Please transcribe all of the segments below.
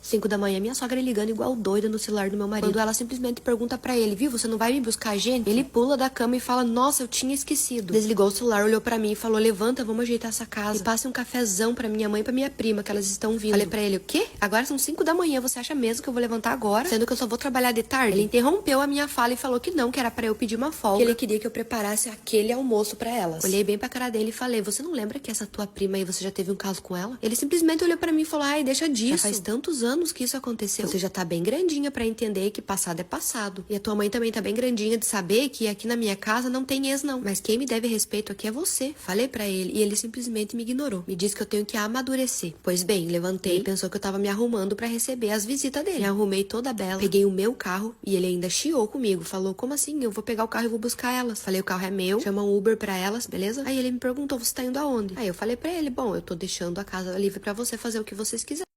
5 da manhã, minha sogra ligando igual doida no celular do meu marido. Quando ela simplesmente pergunta pra ele, viu, você não vai me buscar, gente? Ele pula da cama e fala, nossa, eu tinha esquecido. Desligou o celular, olhou pra mim e falou, levanta, vamos ajeitar essa casa. E passe um cafezão pra minha mãe e pra minha prima, que elas estão vindo. Falei pra ele, o quê? Agora são 5 da manhã, você acha mesmo que eu vou levantar agora? Sendo que eu só vou trabalhar de tarde? Ele interrompeu a minha fala e falou que não, que era pra eu pedir uma folga. Que ele queria que eu preparasse aquele almoço pra elas. Olhei bem pra cara dele e falei, você não lembra que essa tua prima aí, você já teve um caso com ela? Ele simplesmente olhou pra mim e falou, ai, deixa disso. Já faz tantos anos que isso aconteceu. Você já tá bem grandinha pra entender que passado é passado. E a tua mãe também tá bem grandinha de saber que aqui na minha casa não tem ex, não. Mas quem me deve respeito aqui é você. Falei pra ele e ele simplesmente me ignorou. Me disse que eu tenho que amadurecer. Pois bem, levantei e pensou que eu tava me arrumando pra receber as visitas dele. Me arrumei toda bela, peguei o meu carro e ele ainda chiou comigo. Falou, como assim? Eu vou pegar o carro e vou buscar elas. Falei, o carro é meu, chama um Uber pra elas, beleza? Aí ele me perguntou, você tá indo aonde? Aí eu falei pra ele, bom, eu tô deixando a casa livre pra você fazer o que vocês quiserem.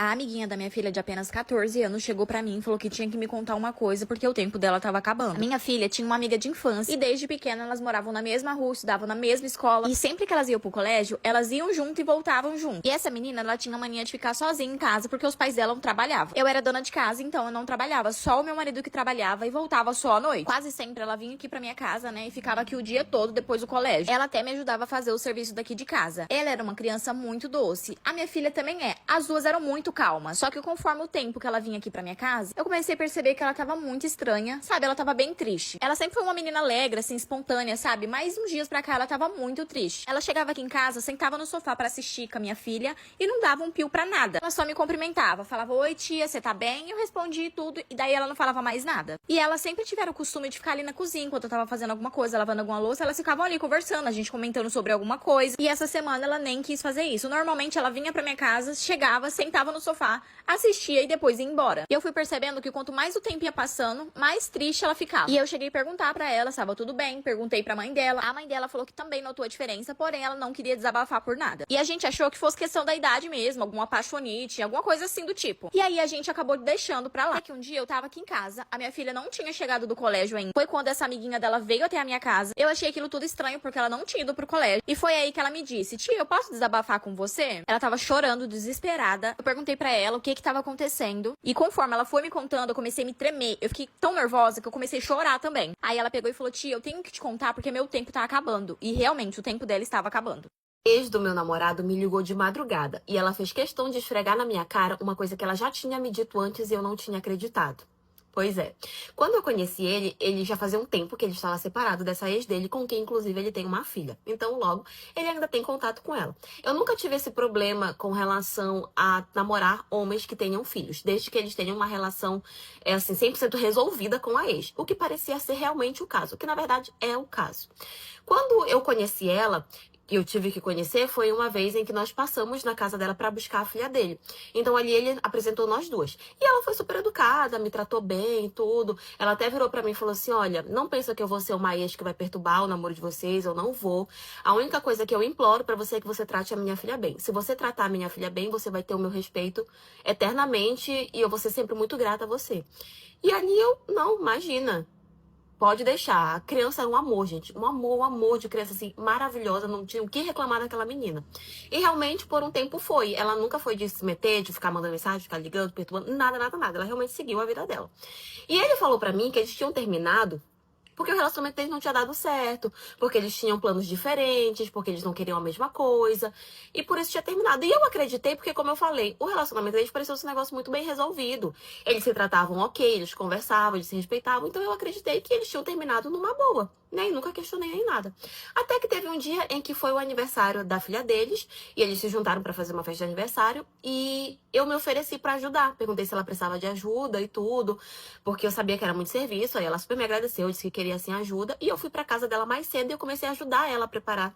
A amiguinha da minha filha de apenas 14 anos chegou pra mim e falou que tinha que me contar uma coisa porque o tempo dela tava acabando. A minha filha tinha uma amiga de infância e desde pequena elas moravam na mesma rua, estudavam na mesma escola e sempre que elas iam pro colégio, elas iam junto e voltavam junto. E essa menina, ela tinha mania de ficar sozinha em casa porque os pais dela não trabalhavam. Eu era dona de casa, então eu não trabalhava, só o meu marido que trabalhava e voltava só à noite. Quase sempre ela vinha aqui pra minha casa, né, e ficava aqui o dia todo depois do colégio. Ela até me ajudava a fazer o serviço daqui de casa. Ela era uma criança muito doce. A minha filha também é. As duas eram muito calmas. Só que conforme o tempo que ela vinha aqui pra minha casa, eu comecei a perceber que ela tava muito estranha, sabe? Ela tava bem triste. Ela sempre foi uma menina alegre, assim, espontânea, sabe? Mas uns dias pra cá ela tava muito triste. Ela chegava aqui em casa, sentava no sofá pra assistir com a minha filha e não dava um pio pra nada. Ela só me cumprimentava, falava, oi tia, você tá bem? Eu respondi tudo e daí ela não falava mais nada. E elas sempre tiveram o costume de ficar ali na cozinha enquanto eu tava fazendo alguma coisa, lavando alguma louça, elas ficavam ali conversando, a gente comentando sobre alguma coisa. E essa semana ela nem quis fazer isso. Normalmente ela vinha pra minha casa, chegava, sentava no sofá, assistia e depois ia embora. E eu fui percebendo que quanto mais o tempo ia passando, mais triste ela ficava. E eu cheguei a perguntar pra ela se estava tudo bem, perguntei pra mãe dela. A mãe dela falou que também notou a diferença, porém ela não queria desabafar por nada. E a gente achou que fosse questão da idade mesmo, alguma apaixonite, alguma coisa assim do tipo. E aí a gente acabou deixando pra lá. Até que um dia eu tava aqui em casa, a minha filha não tinha chegado do colégio ainda. Foi quando essa amiguinha dela veio até a minha casa. Eu achei aquilo tudo estranho porque ela não tinha ido pro colégio. E foi aí que ela me disse, tia, eu posso desabafar com você? Ela tava chorando, desesperada. Eu perguntei pra ela o que tava acontecendo. E conforme ela foi me contando, eu comecei a me tremer. Eu fiquei tão nervosa que eu comecei a chorar também. Aí ela pegou e falou, tia, eu tenho que te contar porque meu tempo tá acabando. E realmente, o tempo dela estava acabando. Ex do meu namorado me ligou de madrugada e ela fez questão de esfregar na minha cara uma coisa que ela já tinha me dito antes e eu não tinha acreditado. Pois é. Quando eu conheci ele já fazia um tempo que ele estava separado dessa ex dele, com quem, inclusive, ele tem uma filha. Então, logo, ele ainda tem contato com ela. Eu nunca tive esse problema com relação a namorar homens que tenham filhos, desde que eles tenham uma relação, assim, 100% resolvida com a ex. O que parecia ser realmente o caso, o que, na verdade, é o caso. Quando eu conheci ela, que eu tive que conhecer, foi uma vez em que nós passamos na casa dela para buscar a filha dele. Então ali ele apresentou nós duas. E ela foi super educada, me tratou bem e tudo. Ela até virou para mim e falou assim, olha, não pensa que eu vou ser uma ex que vai perturbar o namoro de vocês, eu não vou. A única coisa que eu imploro para você é que você trate a minha filha bem. Se você tratar a minha filha bem, você vai ter o meu respeito eternamente e eu vou ser sempre muito grata a você. E ali não, imagina. Pode deixar. A criança é um amor, gente. Um amor de criança, assim, maravilhosa. Não tinha o que reclamar daquela menina. E realmente, por um tempo foi. Ela nunca foi de se meter, de ficar mandando mensagem, de ficar ligando, perturbando. Nada. Ela realmente seguiu a vida dela. E ele falou pra mim que eles tinham terminado porque o relacionamento deles não tinha dado certo, porque eles tinham planos diferentes, porque eles não queriam a mesma coisa, e por isso tinha terminado. E eu acreditei, porque, como eu falei, o relacionamento deles parecia ser um negócio muito bem resolvido. Eles se tratavam ok, eles conversavam, eles se respeitavam, então eu acreditei que eles tinham terminado numa boa, né? E nunca questionei nem nada. Até que teve um dia em que foi o aniversário da filha deles, e eles se juntaram pra fazer uma festa de aniversário, e eu me ofereci pra ajudar. Perguntei se ela precisava de ajuda e tudo, porque eu sabia que era muito serviço, aí ela super me agradeceu, disse que queria assim ajuda, e eu fui pra casa dela mais cedo e eu comecei a ajudar ela a preparar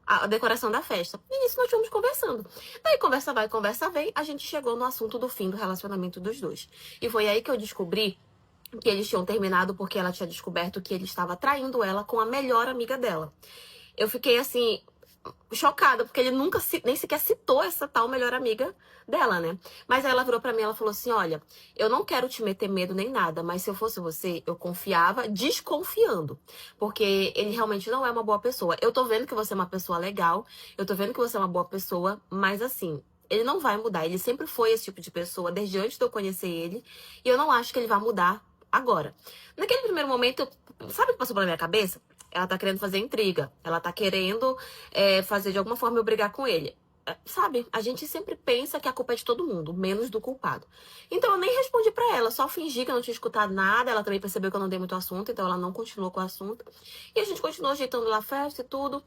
a decoração da festa. E nisso nós fomos conversando. Daí conversa vai, conversa vem, a gente chegou no assunto do fim do relacionamento dos dois. E foi aí que eu descobri que eles tinham terminado porque ela tinha descoberto que ele estava traindo ela com a melhor amiga dela. Eu fiquei assim, chocada, porque ele nunca nem sequer citou essa tal melhor amiga dela, né? Mas aí ela virou pra mim e ela falou assim, olha, eu não quero te meter medo nem nada, mas se eu fosse você, eu confiava desconfiando, porque ele realmente não é uma boa pessoa. Eu tô vendo que você é uma pessoa legal, eu tô vendo que você é uma boa pessoa, mas assim, Ele não vai mudar. Ele sempre foi esse tipo de pessoa, desde antes de eu conhecer ele. E eu não acho que ele vai mudar agora. Naquele primeiro momento, sabe o que passou pela minha cabeça? Ela tá querendo fazer intriga. Ela tá querendo fazer de alguma forma eu brigar com ele. Sabe, a gente sempre pensa que a culpa é de todo mundo, menos do culpado. Então eu nem respondi pra ela, só fingi que eu não tinha escutado nada. Ela também percebeu que eu não dei muito assunto, então ela não continuou com o assunto. E a gente continuou ajeitando lá a festa e tudo.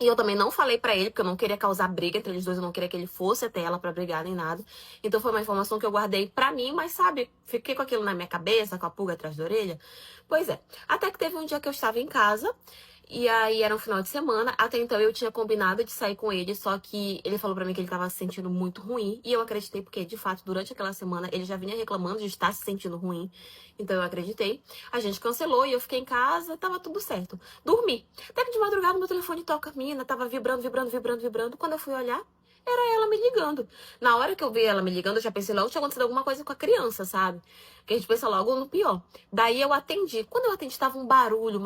E eu também não falei pra ele, porque eu não queria causar briga entre eles dois, eu não queria que ele fosse até ela pra brigar nem nada. Então foi uma informação que eu guardei pra mim, mas sabe, fiquei com aquilo na minha cabeça, com a pulga atrás da orelha. Pois é, até que teve um dia que eu estava em casa, e aí era um final de semana. Até então eu tinha combinado de sair com ele, só que ele falou pra mim que ele tava se sentindo muito ruim. E eu acreditei, porque de fato, durante aquela semana, ele já vinha reclamando de estar se sentindo ruim. Então eu acreditei. A gente cancelou e eu fiquei em casa, tava tudo certo. Dormi. Até que de madrugada meu telefone toca, mina, tava vibrando. Quando eu fui olhar, era ela me ligando. Na hora que eu vi ela me ligando, eu já pensei logo que tinha acontecido alguma coisa com a criança, sabe? Porque a gente pensa logo no pior. Daí eu atendi. Quando eu atendi, tava um barulho.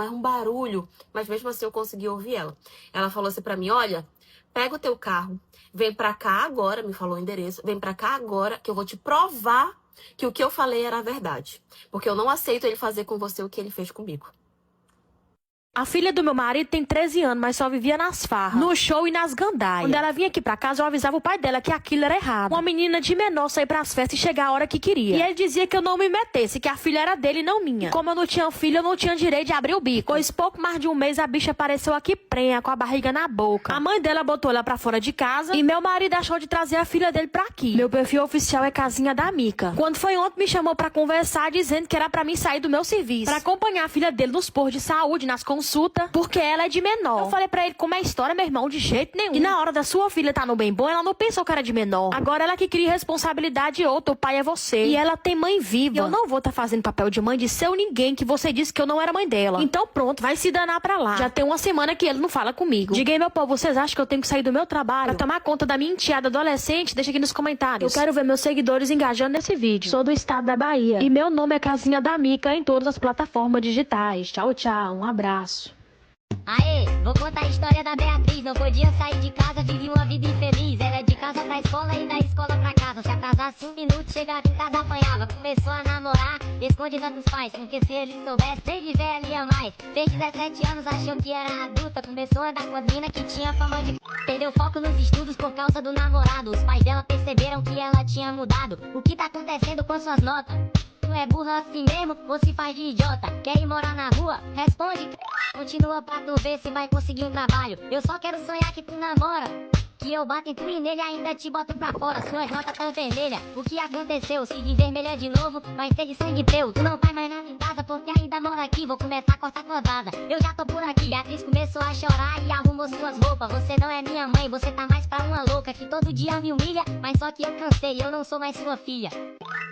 Mas mesmo assim eu consegui ouvir ela. Ela falou assim pra mim, olha, pega o teu carro, vem pra cá agora, me falou o endereço, vem pra cá agora que eu vou te provar que o que eu falei era a verdade. Porque eu não aceito ele fazer com você o que ele fez comigo. A filha do meu marido tem 13 anos, mas só vivia nas farras, no show e nas gandaias. Quando ela vinha aqui pra casa, eu avisava o pai dela que aquilo era errado. Uma menina de menor sair pras festas e chegar a hora que queria. E ele dizia que eu não me metesse, que a filha era dele e não minha. E como eu não tinha filho, eu não tinha direito de abrir o bico. Pois pouco mais de um mês, a bicha apareceu aqui prenha, com a barriga na boca. A mãe dela botou ela pra fora de casa e meu marido achou de trazer a filha dele pra aqui. Meu perfil oficial é Casinha da Mica. Quando foi ontem, me chamou pra conversar, dizendo que era pra mim sair do meu serviço, pra acompanhar a filha dele nos postos de saúde, nas consultas, porque ela é de menor. Eu falei pra ele, como é a história, meu irmão, de jeito nenhum. E na hora da sua filha tá no bem bom, ela não pensou que era de menor. Agora ela que cria responsabilidade outra, o pai é você. E ela tem mãe viva. E eu não vou tá fazendo papel de mãe de seu ninguém, que você disse que eu não era mãe dela. Então pronto, vai se danar pra lá. Já tem uma semana que ele não fala comigo. Diga aí, meu povo, vocês acham que eu tenho que sair do meu trabalho pra tomar conta da minha enteada adolescente? Deixa aqui nos comentários. Eu quero ver meus seguidores engajando nesse vídeo. Sou do estado da Bahia. E meu nome é Casinha da Mica em todas as plataformas digitais. Tchau, tchau. Um abraço. Aê, vou contar a história da Beatriz. Não podia sair de casa, vivia uma vida infeliz. Era de casa pra escola e da escola pra casa. Se atrasasse 1 minuto, chegava em casa, apanhava. Começou a namorar, escondida dos pais, porque se ele soubesse, desde velha ia mais. Fez 17 anos, achou que era adulta. Começou a dar com a mina que tinha fama de... Perdeu foco nos estudos por causa do namorado. Os pais dela perceberam que ela tinha mudado. O que tá acontecendo com suas notas? Tu é burra assim mesmo ou se faz de idiota? Quer ir morar na rua? Responde. Continua pra tu ver se vai conseguir um trabalho. Eu só quero sonhar que tu namora, que eu bato em tu e nele ainda te boto pra fora. Suas notas tão vermelhas, o que aconteceu? Se vermelha de novo, vai ser de sangue teu. Tu não faz mais nada em casa porque ainda mora aqui. Vou começar a cortar tua vaza, eu já tô por aqui. Beatriz começou a chorar e arrumou suas roupas. Você não é minha mãe, você tá mais pra uma louca que todo dia me humilha. Mas só que eu cansei, eu não sou mais sua filha.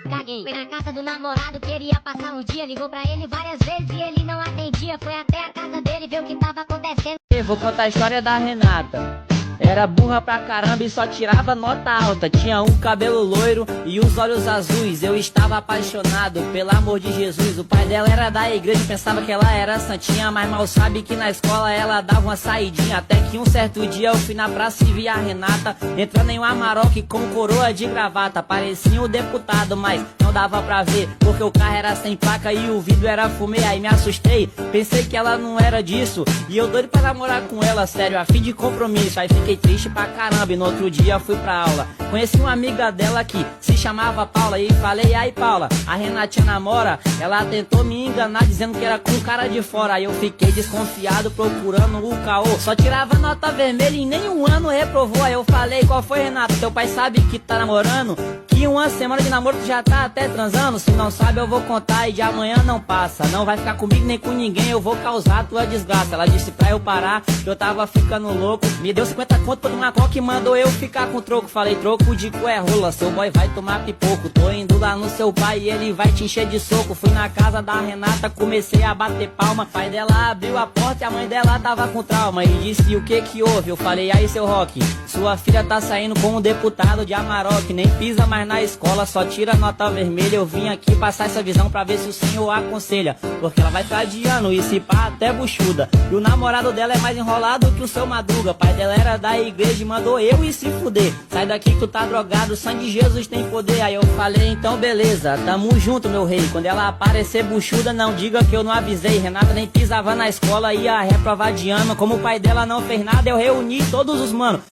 Caguei, foi na casa do namorado, queria passar um dia. Ligou pra ele várias vezes e ele não atendia. Foi até a casa dele ver o que tava acontecendo. Vou contar a história da Renata. Era burra pra caramba e só tirava nota alta. Tinha um cabelo loiro e os olhos azuis. Eu estava apaixonado, pelo amor de Jesus. O pai dela era da igreja, pensava que ela era santinha, mas mal sabe que na escola ela dava uma saidinha. Até que um certo dia eu fui na praça e vi a Renata entrando em um Amarok com coroa de gravata. Parecia um deputado, mas não dava pra ver, porque o carro era sem placa e o vidro era fumê. Aí me assustei, pensei que ela não era disso, e eu doido pra namorar com ela, sério, a fim de compromisso. Aí fiquei triste pra caramba e no outro dia fui pra aula. Conheci uma amiga dela que se chamava Paula e falei, aí Paula, a Renatinha namora? Ela tentou me enganar dizendo que era com cara de fora. Aí eu fiquei desconfiado procurando o caô. Só tirava nota vermelha e nem um ano reprovou. Aí eu falei, qual foi, Renato? Teu pai sabe que tá namorando? Que uma semana de namoro tu já tá até transando? Se não sabe eu vou contar e de amanhã não passa. Não vai ficar comigo nem com ninguém, eu vou causar tua desgraça. Ela disse pra eu parar, que eu tava ficando louco. Me deu 50 conto por uma coca e mandou eu ficar com troco. Falei, troco de cu é rola, seu boy vai tomar pipoco. Tô indo lá no seu pai e ele vai te encher de soco. Fui na casa da Renata, comecei a bater palma. O pai dela abriu a porta e a mãe dela tava com trauma. E disse, o que que houve? Eu falei, aí seu Rock, sua filha tá saindo com um deputado de Amarok. Nem pisa mais mas na escola só tira nota vermelha. Eu vim aqui passar essa visão pra ver se o senhor aconselha, porque ela vai ficar de ano e se pá até buchuda. E o namorado dela é mais enrolado que o seu Madruga. Pai dela era da igreja e mandou eu ir se fuder. Sai daqui que tu tá drogado, o sangue de Jesus tem poder. Aí eu falei, então beleza, tamo junto meu rei. Quando ela aparecer buchuda, não diga que eu não avisei. Renata nem pisava na escola, ia reprovar de ano. Como o pai dela não fez nada, eu reuni todos os manos.